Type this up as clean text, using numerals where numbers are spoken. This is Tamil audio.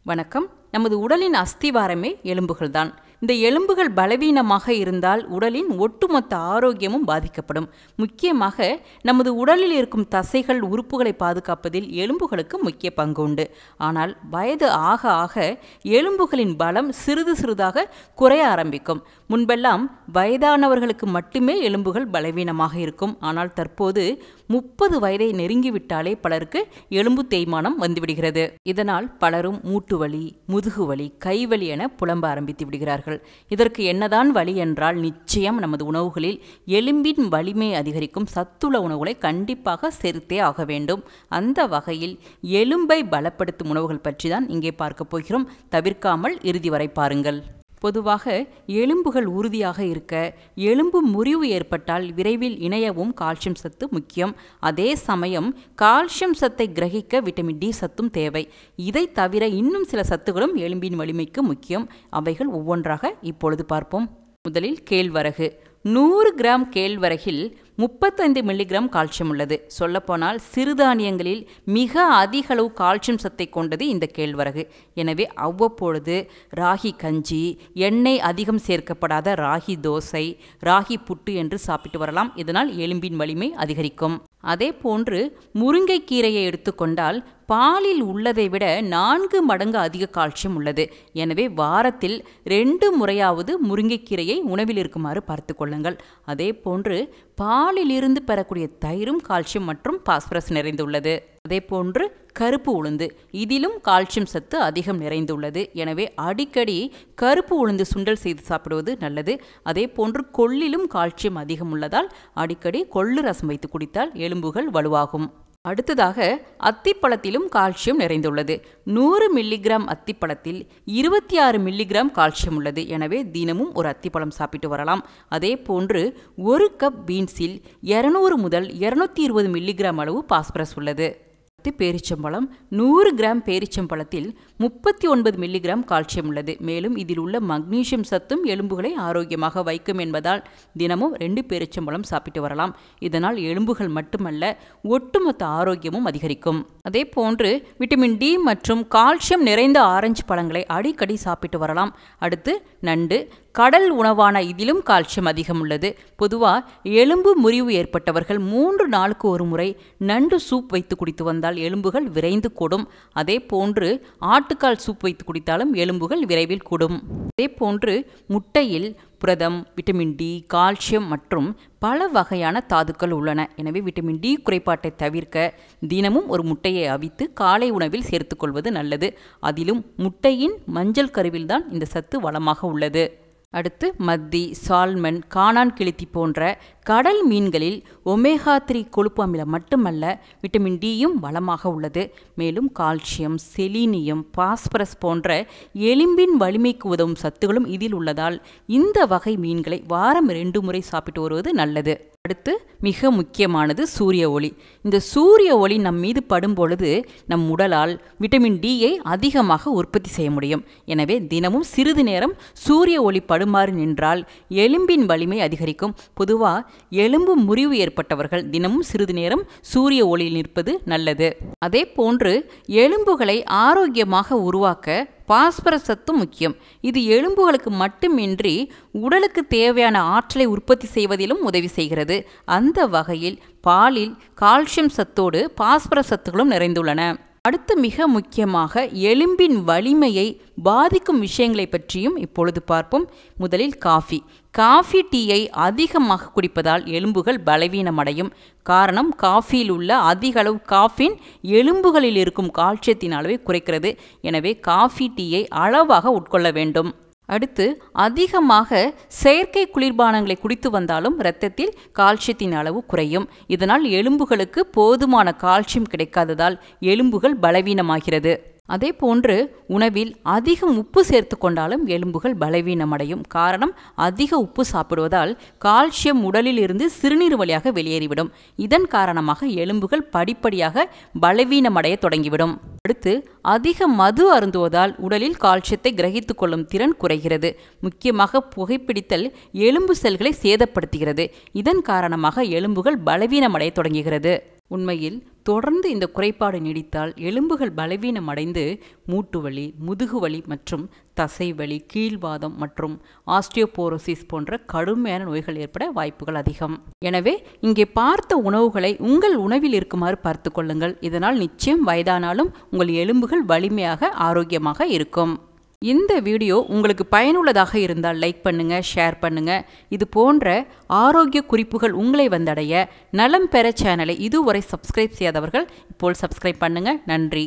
வணக்கம். நமது உடலின் அஸ்திவாரமே எலும்புகள் தான். இந்த எலும்புகள் பலவீனமாக இருந்தால் உடலின் ஒட்டுமொத்த ஆரோக்கியமும் பாதிக்கப்படும். முக்கியமாக நமது உடலில் இருக்கும் தசைகள் உறுப்புகளை பாதுகாப்பதில் எலும்புகளுக்கு முக்கிய பங்கு உண்டு. ஆனால் வயது ஆக ஆக எலும்புகளின் பலம் சிறிது சிறிதாக குறைய ஆரம்பிக்கும். முன்பெல்லாம் வயதானவர்களுக்கு மட்டுமே எலும்புகள் பலவீனமாக இருக்கும். ஆனால் தற்போது 30 வயதை நெருங்கிவிட்டாலே பலருக்கு எலும்பு தேய்மானம் வந்துவிடுகிறது. இதனால் பலரும் மூட்டுவலி, முதுகுவலி, கைவலி என புலம்ப ஆரம்பித்து விடுகிறார்கள். இதற்கு என்னதான் வழி என்றால், நிச்சயம் நமது உணவுகளில் எலும்பின் வலிமை அதிகரிக்கும் சத்துள்ள உணவுகளை கண்டிப்பாக சேர்த்தே ஆக வேண்டும். அந்த வகையில் எலும்பை பலப்படுத்தும் உணவுகள் பற்றி தான் இங்கே பார்க்க போகிறோம். தவிர்க்காமல் இறுதி வரை பாருங்கள். பொதுவாக எலும்புகள் உறுதியாக இருக்க, எலும்பு முறிவு ஏற்பட்டால் விரைவில் இணையவும் கால்சியம் சத்து முக்கியம். அதே சமயம் கால்சியம் சத்தை கிரகிக்க விட்டமின் டி சத்தும் தேவை. இதை தவிர இன்னும் சில சத்துகளும் எலும்பின் வலிமைக்கு முக்கியம். அவைகள் ஒவ்வொன்றாக இப்பொழுது பார்ப்போம். முதலில் கேழ்வரகு. 100 கிராம் கேழ்வரகில் 35 மில்லிகிராம் கால்சியம் உள்ளது. சொல்லப்போனால் சிறுதானியங்களில் மிக அதிக அளவு கால்சியம் சத்தை கொண்டது இந்த கேழ்வரகு. எனவே அவ்வப்பொழுது ராகி கஞ்சி, எண்ணெய் அதிகம் சேர்க்கப்படாத ராகி தோசை, ராகி புட்டு என்று சாப்பிட்டு வரலாம். இதனால் எலும்பின் வலிமை அதிகரிக்கும். அதே போன்று முருங்கைக்கீரையை எடுத்துக்கொண்டால் பாலில் உள்ளதை விட 4 மடங்கு அதிக கால்சியம் உள்ளது. எனவே வாரத்தில் 2 முறையாவது முருங்கைக்கீரையை உணவில் இருக்குமாறு பார்த்து கொள்ளுங்கள். அதே போன்று பாலில் இருந்து பெறக்கூடிய தயிரும் கால்சியம் மற்றும் பாஸ்பரஸ் நிறைந்துள்ளது. அதே போன்று கருப்பு உளுந்து, இதிலும் கால்சியம் சத்து அதிகம் நிறைந்துள்ளது. எனவே அடிக்கடி கருப்பு உளுந்து சுண்டல் செய்து சாப்பிடுவது நல்லது. அதே போன்று கொள்ளிலும் கால்சியம் அதிகம் உள்ளதால் அடிக்கடி கொள்ளு ரசம் வைத்து குடித்தால் எலும்புகள் வலுவாகும். அடுத்ததாக அத்திப்பழத்திலும் கால்சியம் நிறைந்துள்ளது. 100 மில்லிகிராம் அத்திப்பழத்தில் 26 மில்லிகிராம் கால்சியம் உள்ளது. எனவே தினமும் ஒரு அத்திப்பழம் சாப்பிட்டு வரலாம். அதே போன்று 1 கப் பீன்ஸில் 200 முதல் 220 மில்லிகிராம் அளவு பாஸ்பரஸ் உள்ளது. பேரிச்சம்பழம். 100 கிராம் பேரிச்சம்பழத்தில் 39 மில்லிகிராம் கால்சியம் உள்ளது. மேலும் இதில் உள்ள மக்னீசியம் சத்தும் எலும்புகளை ஆரோக்கியமாக வைக்கும் என்பதால் தினமும் 2 பேரிச்சம்பழம் சாப்பிட்டு வரலாம். இதனால் எலும்புகள் மட்டுமல்ல, ஒட்டுமொத்த ஆரோக்கியமும் அதிகரிக்கும். அதே போன்று விட்டமின் டி மற்றும் கால்சியம் நிறைந்த ஆரஞ்சு பழங்களை அடிக்கடி சாப்பிட்டு வரலாம். அடுத்து நண்டு. கடல் உணவான இதிலும் கால்சியம் அதிகம் உள்ளது. பொதுவாக எலும்பு முறிவு ஏற்பட்டவர்கள் 3 நாளுக்கு ஒரு முறை நண்டு சூப் வைத்து குடித்து வந்தால் எலும்புகள் விரைந்து கூடும். அதே போன்று ஆட்டுக்கால் சூப் வைத்து குடித்தாலும் எலும்புகள் விரைவில் கூடும். அதே போன்று முட்டையில் புரதம், விட்டமின் டி, கால்சியம் மற்றும் பல வகையான தாதுக்கள் உள்ளன. எனவே விட்டமின் டி குறைபாட்டை தவிர்க்க தினமும் ஒரு முட்டையை அவித்து காலை உணவில் சேர்த்துக்கொள்வது நல்லது. அதிலும் முட்டையின் மஞ்சள் கருவில்தான் இந்த சத்து வளமாக உள்ளது. அடுத்து மத்தி, சால்மன், காணான் கிளித்தி போன்ற கடல் மீன்களில் ஒமேகா 3 கொழுப்பு அமிலம் மட்டுமல்ல, விட்டமின் டியும் வளமாக உள்ளது. மேலும் கால்சியம், செலீனியம், பாஸ்பரஸ் போன்ற எலும்பின் வலிமைக்கு உதவும் சத்துகளும் இதில் உள்ளதால் இந்த வகை மீன்களை வாரம் 2 முறை சாப்பிட்டு வருவது நல்லது. அடுத்து மிக முக்கியமானது சூரிய ஒளி. இந்த சூரிய ஒளி நம் மீது படும் பொழுது நம் உடலால் விட்டமின் டியை அதிகமாக உற்பத்தி செய்ய முடியும். எனவே தினமும் சிறிது நேரம் சூரிய ஒளி படுமாறு நின்றால் எலும்பின் வலிமை அதிகரிக்கும். பொதுவாக எலும்பு முறிவு ஏற்பட்டவர்கள் தினமும் சிறிது நேரம் சூரிய ஒளியில் நிற்பது நல்லது. அதே போன்று எலும்புகளை ஆரோக்கியமாக உருவாக்க பாஸ்பரஸ் சத்து முக்கியம். இது எலும்புகளுக்கு மட்டுமின்றி உடலுக்கு தேவையான ஆற்றலை உற்பத்தி செய்வதிலும் உதவி செய்கிறது. அந்த வகையில் பாலில் கால்சியம் சத்தோடு பாஸ்பரஸ் சத்துகளும் நிறைந்துள்ளன. அடுத்து மிக முக்கியமாக எலும்பின் வலிமையை பாதிக்கும் விஷயங்களை பற்றியும் இப்பொழுது பார்ப்போம். முதலில் காஃபி. காஃபி டீயை அதிகமாக குடிப்பதால் எலும்புகள் பலவீனமடையும். காரணம், காஃபியில் உள்ள அதிக அளவு காஃபின் எலும்புகளில் இருக்கும் கால்சியத்தின் அளவை குறைக்கிறது. எனவே காஃபி டீயை அளவாக உட்கொள்ள வேண்டும். அடுத்து அதிகமாக செயற்கை குளிர்பானங்களை குடித்து வந்தாலும் இரத்தத்தில் கால்சியத்தின் அளவு குறையும். இதனால் எலும்புகளுக்கு போதுமான கால்சியம் கிடைக்காததால் எலும்புகள் பலவீனமாகிறது. அதே போன்று உணவில் அதிகம் உப்பு சேர்த்து கொண்டாலும் எலும்புகள் பலவீனமடையும். காரணம், அதிக உப்பு சாப்பிடுவதால் கால்சியம் உடலில் இருந்து சிறுநீர் வழியாக வெளியேறிவிடும். இதன் காரணமாக எலும்புகள் படிப்படியாக பலவீனமடைய தொடங்கிவிடும். அடுத்து அதிக மது அருந்துவதால் உடலில் கால்சியத்தை கிரகித்துக் கொள்ளும் திறன் குறைகிறது. முக்கியமாக புகைப்பிடித்தல் எலும்பு செல்களை சேதப்படுத்துகிறது. இதன் காரணமாக எலும்புகள் பலவீனமடைய தொடங்குகிறது. உண்மையில் தொடர்ந்து இந்த குறைபாடு நீடித்தால் எலும்புகள் பலவீனம் அடைந்து மூட்டுவலி, முதுகுவலி மற்றும் தசைவலி, கீழ்வாதம் மற்றும் ஆஸ்டியோபோரோசிஸ் போன்ற கடுமையான நோய்கள் ஏற்பட வாய்ப்புகள் அதிகம். எனவே இங்கே பார்த்த உணவுகளை உங்கள் உணவில் இருக்குமாறு பார்த்து கொள்ளுங்கள். இதனால் நிச்சயம் வயதானாலும் உங்கள் எலும்புகள் வலிமையாக ஆரோக்கியமாக இருக்கும். இந்த வீடியோ உங்களுக்கு பயனுள்ளதாக இருந்தால் லைக் பண்ணுங்க, ஷேர் பண்ணுங்க. இது போன்ற ஆரோக்கிய குறிப்புகள் உங்களை வந்தடைய நலம் பெற சேனலை இதுவரை சப்ஸ்கிரைப் செய்யாதவர்கள் இப்போ சப்ஸ்கிரைப் பண்ணுங்க. நன்றி.